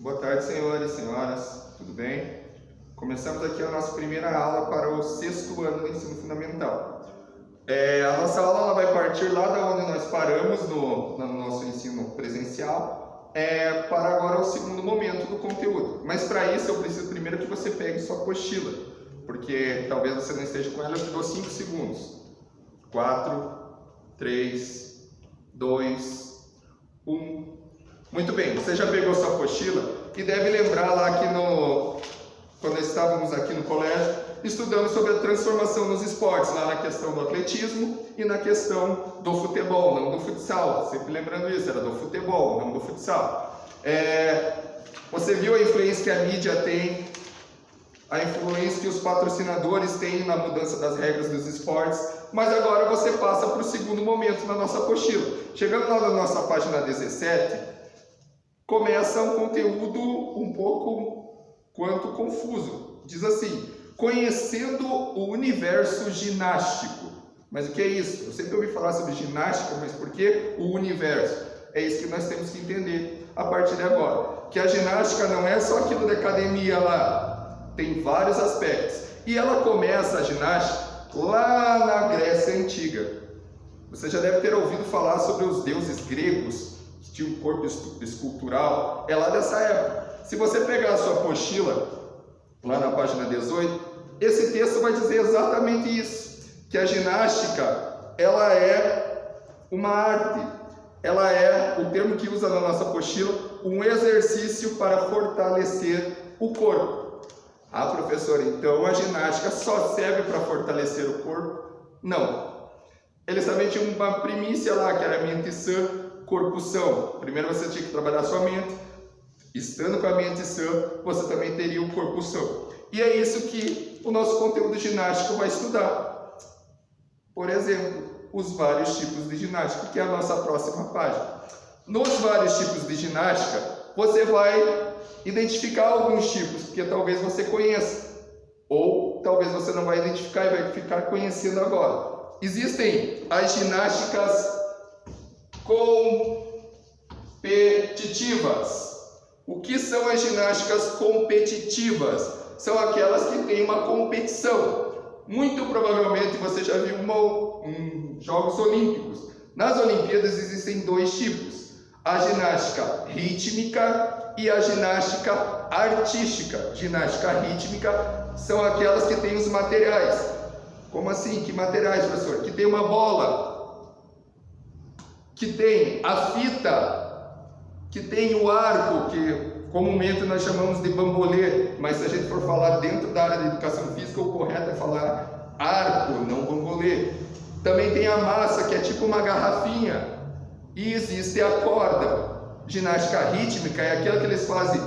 Boa tarde, senhores e senhoras, tudo bem? Começamos aqui a nossa primeira aula para o 6º ano do ensino fundamental. A nossa aula ela vai partir lá da onde nós paramos no nosso ensino presencial, para agora o segundo momento do conteúdo. Mas para isso eu preciso primeiro que você pegue sua apostila, porque talvez você não esteja com ela, eu te dou 5 segundos. 4, 3, 2, 1... Muito bem, você já pegou sua apostila e deve lembrar lá que quando estávamos aqui no colégio, estudamos sobre a transformação nos esportes, lá na questão do atletismo e na questão do futebol, não do futsal. Sempre lembrando isso, era do futebol, não do futsal. Você viu a influência que a mídia tem, a influência que os patrocinadores têm na mudança das regras dos esportes, mas agora você passa para o segundo momento na nossa apostila. Chegando lá na nossa página 17, começa um conteúdo um pouco quanto confuso. Diz assim: conhecendo o universo ginástico. Mas o que é isso? Eu sempre ouvi falar sobre ginástica, mas por que o universo? É isso que nós temos que entender a partir de agora. Que a ginástica não é só aquilo da academia lá, tem vários aspectos. E ela começa a ginástica lá na Grécia Antiga. Você já deve ter ouvido falar sobre os deuses gregos, que tinham um corpo escultural, é lá dessa época. Se você pegar a sua apostila, lá na página 18, esse texto vai dizer exatamente isso, que a ginástica, ela é uma arte, ela é, o termo que usa na nossa apostila, um exercício para fortalecer o corpo. Ah, professor, então a ginástica só serve para fortalecer o corpo? Não. Eles também tinham uma primícia lá, que era mente sã, corpo são. Primeiro você tinha que trabalhar a sua mente. Estando com a mente sã, você também teria o corpo são. E é isso que o nosso conteúdo ginástico vai estudar. Por exemplo, os vários tipos de ginástica, que é a nossa próxima página. Nos vários tipos de ginástica, você vai identificar alguns tipos, porque talvez você conheça, ou talvez você não vai identificar e vai ficar conhecendo agora. Existem as ginásticas competitivas. O que são as ginásticas competitivas? São aquelas que têm uma competição. Muito provavelmente você já viu Jogos Olímpicos. Nas Olimpíadas existem dois tipos: a ginástica rítmica e a ginástica artística. Ginástica rítmica são aquelas que têm os materiais. Como assim? Que materiais, professor? Que tem uma bola, que tem a fita, que tem o arco, que comumente nós chamamos de bambolê, mas se a gente for falar dentro da área de educação física, o correto é falar arco, não bambolê. Também tem a massa, que é tipo uma garrafinha, e existe a corda. Ginástica rítmica é aquela que eles fazem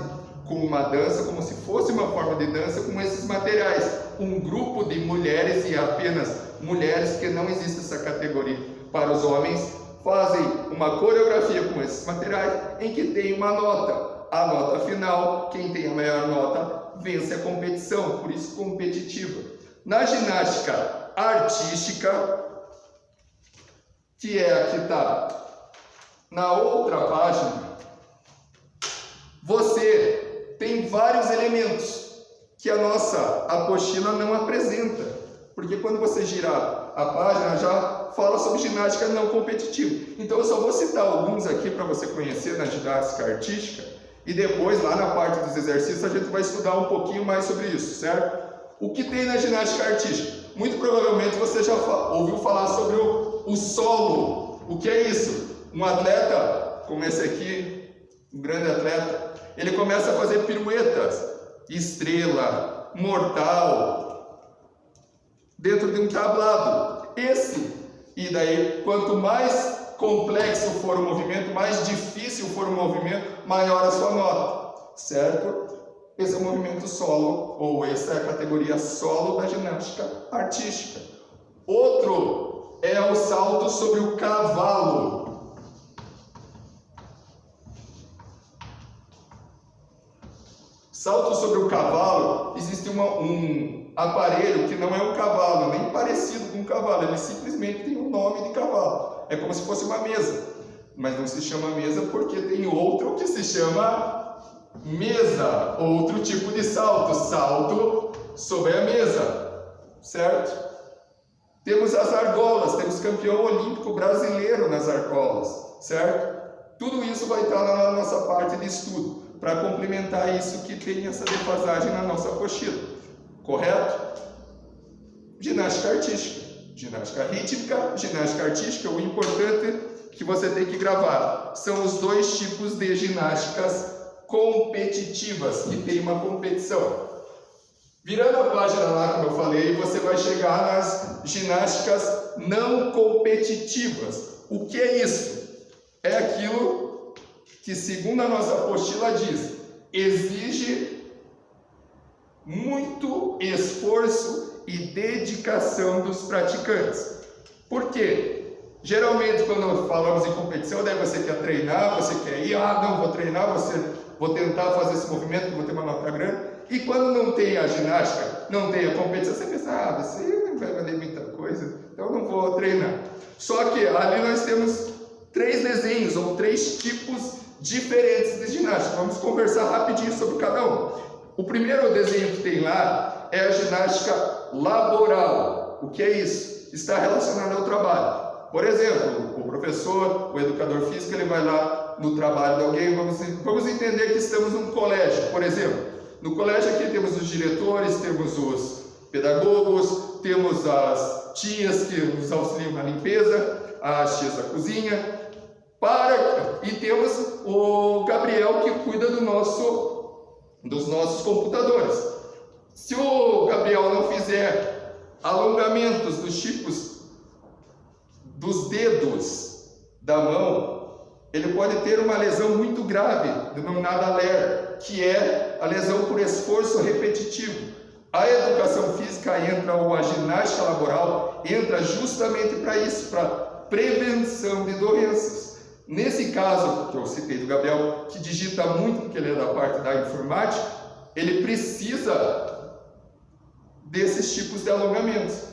com uma dança, como se fosse uma forma de dança, com esses materiais. Um grupo de mulheres, e apenas mulheres, porque não existe essa categoria para os homens, fazem uma coreografia com esses materiais, em que tem uma nota. A nota final, quem tem a maior nota, vence a competição, por isso competitiva. Na ginástica artística, que é a que está na outra página, você tem vários elementos que a nossa apostila não apresenta, porque quando você girar a página já fala sobre ginástica não competitiva. Então eu só vou citar alguns aqui para você conhecer na ginástica artística, e depois lá na parte dos exercícios a gente vai estudar um pouquinho mais sobre isso, certo? O que tem na ginástica artística? Muito provavelmente você já ouviu falar sobre o solo. O que é isso? Um atleta, como esse aqui, um grande atleta, ele começa a fazer piruetas, estrela, mortal, dentro de um tablado. E daí, quanto mais complexo for o movimento, mais difícil for o movimento, maior a sua nota, certo? Esse é o movimento solo, ou essa é a categoria solo da ginástica artística. Outro é o salto sobre o cavalo. Salto sobre o cavalo, existe um aparelho que não é um cavalo, nem parecido com um cavalo, ele simplesmente tem um nome de cavalo. É como se fosse uma mesa, mas não se chama mesa porque tem outro que se chama Mesa, outro tipo de salto, salto sobre a mesa, certo? Temos as argolas, temos campeão olímpico brasileiro nas argolas, certo? Tudo isso vai estar na nossa parte de estudo, para complementar isso que tem essa defasagem na nossa apostila, correto? Ginástica artística, ginástica rítmica, ginástica artística, o importante que você tem que gravar são os dois tipos de ginásticas competitivas, que tem uma competição. Virando a página lá, como eu falei, você vai chegar nas ginásticas não competitivas. O que é isso? É aquilo que, segundo a nossa apostila diz, exige muito esforço e dedicação dos praticantes. Por quê? Geralmente, quando falamos em competição, daí você quer treinar, você quer ir, não, vou treinar, vou tentar fazer esse movimento, vou ter uma nota grande. E quando não tem a ginástica, não tem a competição, você pensa, você não vai valer muita coisa, então não vou treinar. Só que ali nós temos 3 desenhos, ou 3 tipos diferentes de ginástica. Vamos conversar rapidinho sobre cada um. O primeiro desenho que tem lá é a ginástica laboral. O que é isso? Está relacionado ao trabalho. Por exemplo, o professor, o educador físico, ele vai lá no trabalho de alguém, vamos entender que estamos num colégio, por exemplo. No colégio aqui temos os diretores, temos os pedagogos, temos as tias que nos auxiliam na limpeza, as tias da cozinha, e temos o Gabriel que cuida dos nossos computadores. Se o Gabriel não fizer alongamentos dos tipos dos dedos da mão, ele pode ter uma lesão muito grave, denominada LER, que é a lesão por esforço repetitivo. A educação física entra, ou a ginástica laboral, entra justamente para isso, para prevenção de doenças. Nesse caso, que eu citei do Gabriel, que digita muito, porque ele é da parte da informática, ele precisa desses tipos de alongamentos.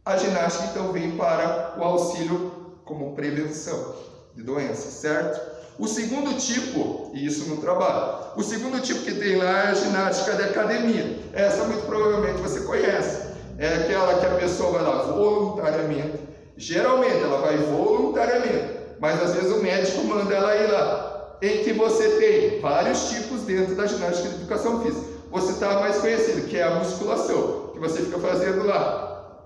A ginástica, então, vem para o auxílio como prevenção de doenças, certo? O segundo tipo, e isso no trabalho, o segundo tipo que tem lá é a ginástica de academia. Essa muito provavelmente você conhece. É aquela que a pessoa vai lá voluntariamente. Geralmente ela vai voluntariamente, mas às vezes o médico manda ela ir lá. Em que você tem vários tipos dentro da ginástica de educação física. Você está mais conhecido, que é a musculação, que você fica fazendo lá,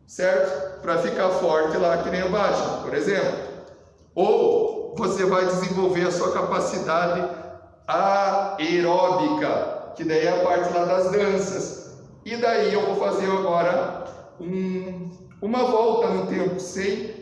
certo? Para ficar forte lá, que nem o Batman, por exemplo. Ou você vai desenvolver a sua capacidade aeróbica, que daí é a parte lá das danças. E daí eu vou fazer agora uma volta no tempo, sem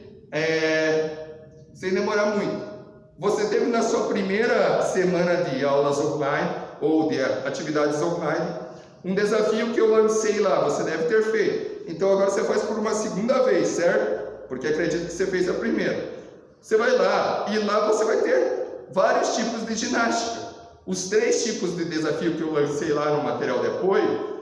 demorar muito. Você teve na sua primeira semana de aulas online, ou de atividades online, um desafio que eu lancei lá, você deve ter feito. Então agora você faz por uma segunda vez, certo? Porque acredito que você fez a primeira. Você vai lá, e lá você vai ter vários tipos de ginástica. Os 3 tipos de desafio que eu lancei lá no material de apoio,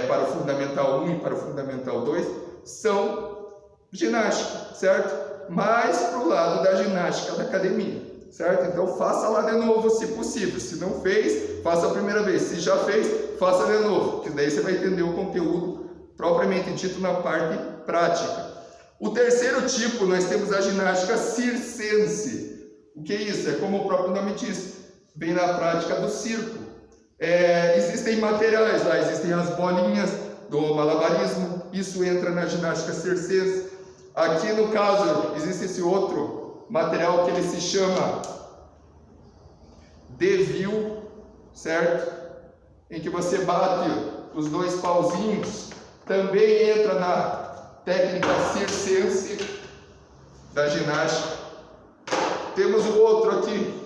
para o Fundamental 1 e para o Fundamental 2, são ginástica, certo? Mais para o lado da ginástica da academia, certo? Então faça lá de novo, se possível. Se não fez, faça a primeira vez. Se já fez, faça de novo, que daí você vai entender o conteúdo propriamente dito na parte prática. O terceiro tipo, nós temos a ginástica circense. O que é isso? É como o próprio nome diz, vem na prática do circo. Existem materiais lá, existem as bolinhas do malabarismo, isso entra na ginástica circense. Aqui no caso, existe esse outro material que ele se chama devil, certo? Em que você bate os 2 pauzinhos, também entra na técnica circense da ginástica. Temos o outro aqui,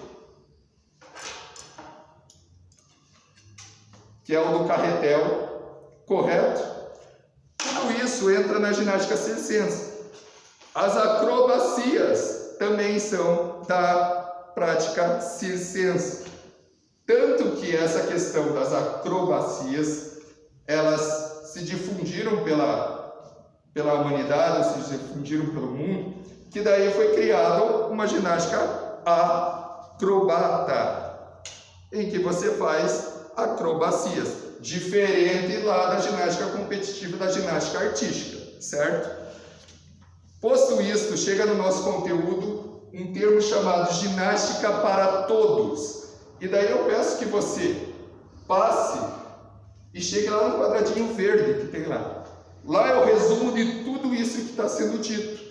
que é o do carretel, correto? Tudo isso entra na ginástica circense. As acrobacias também são da prática circense. Tanto que essa questão das acrobacias, elas se difundiram pela humanidade, se difundiram pelo mundo, que daí foi criada uma ginástica acrobata, em que você faz acrobacias, diferente lá da ginástica competitiva, da ginástica artística, certo? Posto isto, chega no nosso conteúdo um termo chamado ginástica para todos. E daí eu peço que você passe e chegue lá no quadradinho verde que tem lá. Lá é o resumo de tudo isso que está sendo dito.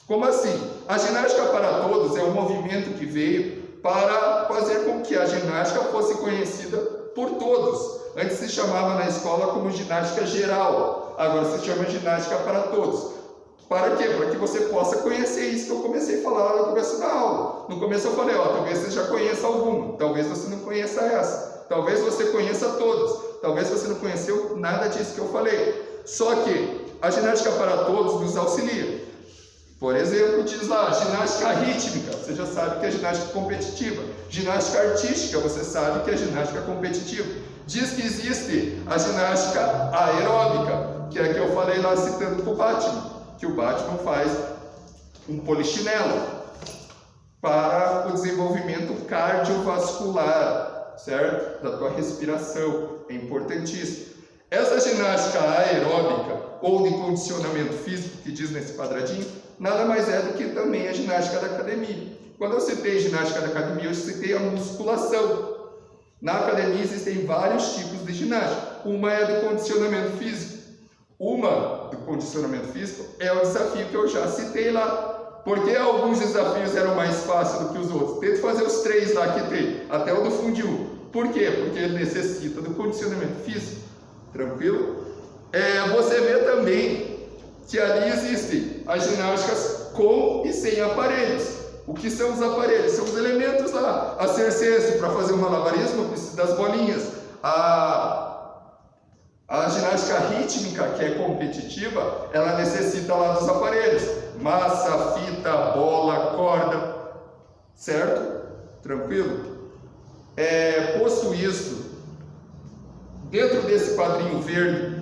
Como assim? A ginástica para todos é um movimento que veio para fazer com que a ginástica fosse conhecida por todos. Antes se chamava na escola como ginástica geral, agora se chama ginástica para todos. Para quê? Para que você possa conhecer isso que eu comecei a falar lá no começo da aula. No começo eu falei, talvez você já conheça alguma, talvez você não conheça essa, talvez você conheça todas, talvez você não conheceu nada disso que eu falei. Só que a ginástica para todos nos auxilia. Por exemplo, diz lá, ginástica rítmica, você já sabe que é ginástica competitiva. Ginástica artística, você sabe que é ginástica competitiva. Diz que existe a ginástica aeróbica, que é a que eu falei lá citando para o Batman, que o Batman faz um polichinelo para o desenvolvimento cardiovascular, certo? Da tua respiração, é importantíssimo. Essa ginástica aeróbica ou de condicionamento físico, que diz nesse quadradinho, nada mais é do que também a ginástica da academia. Quando eu citei ginástica da academia, eu citei a musculação. Na academia existem vários tipos de ginástica. Uma é do condicionamento físico. Uma do condicionamento físico é o desafio que eu já citei lá. Porque alguns desafios eram mais fáceis do que os outros. Tente fazer os 3 lá que tem, até o do fundiu. Por quê? Porque ele necessita do condicionamento físico. Tranquilo? Você vê também que ali existem as ginásticas com e sem aparelhos. O que são os aparelhos? São os elementos lá. A circense, para fazer um malabarismo, precisa das bolinhas. A ginástica rítmica, que é competitiva, ela necessita lá dos aparelhos. Massa, fita, bola, corda. Certo? Tranquilo? Posto isso, dentro desse quadrinho verde,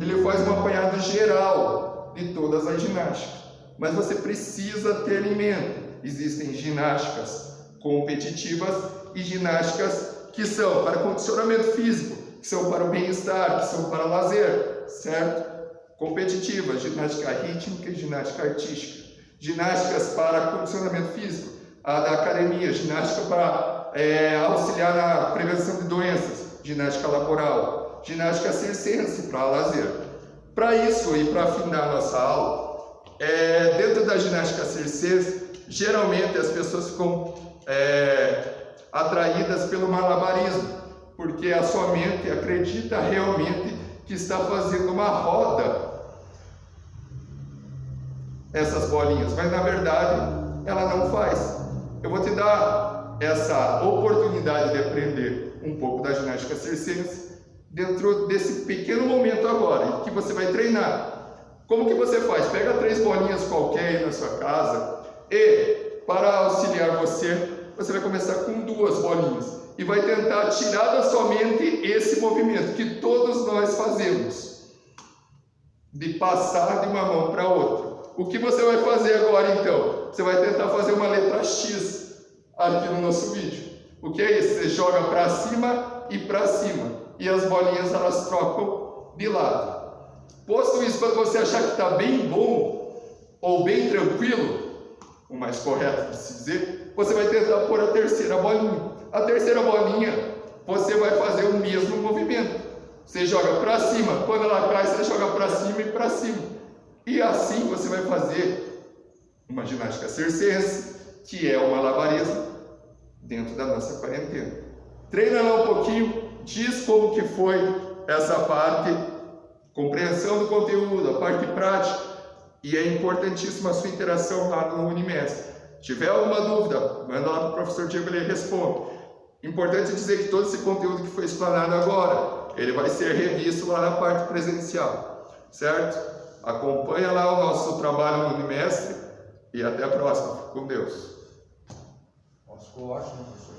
ele faz um apanhado geral de todas as ginásticas. Mas você precisa ter em mente, existem ginásticas competitivas e ginásticas que são para condicionamento físico, que são para o bem-estar, que são para lazer, certo? Competitiva, ginástica rítmica e ginástica artística. Ginásticas para condicionamento físico, a da academia, ginástica para auxiliar na prevenção de doenças, ginástica laboral, ginástica circense para lazer. Para isso e para afinar a nossa aula, dentro da ginástica circense, geralmente as pessoas ficam atraídas pelo malabarismo, porque a sua mente acredita realmente que está fazendo uma roda essas bolinhas, mas na verdade ela não faz. Eu vou te dar essa oportunidade de aprender um pouco da ginástica circense dentro desse pequeno momento agora, que você vai treinar. Como que você faz? Pega 3 bolinhas qualquer aí na sua casa e, para auxiliar você, você vai começar com 2 bolinhas e vai tentar tirar da sua mente esse movimento que todos nós fazemos, de passar de uma mão para outra. O que você vai fazer agora então? Você vai tentar fazer uma letra X aqui no nosso vídeo. O que é isso? Você joga para cima e para cima. E as bolinhas elas trocam de lado. Posto isso, quando você achar que está bem bom ou bem tranquilo, o mais correto de se dizer, você vai tentar pôr a terceira bolinha. A terceira bolinha, você vai fazer o mesmo movimento. Você joga para cima, quando ela cai, você joga para cima e para cima. E assim você vai fazer uma ginástica circense, que é o malabarismo, dentro da nossa quarentena. Treina lá um pouquinho, diz como que foi essa parte, compreensão do conteúdo, a parte prática, e é importantíssima a sua interação lá no Unimestre. Se tiver alguma dúvida, manda lá para o professor Diego, ele responde. Importante dizer que todo esse conteúdo que foi explanado agora, ele vai ser revisto lá na parte presencial, certo? Acompanha lá o nosso trabalho no Unimestre e até a próxima. Fique com Deus. Ficou ótimo, professor.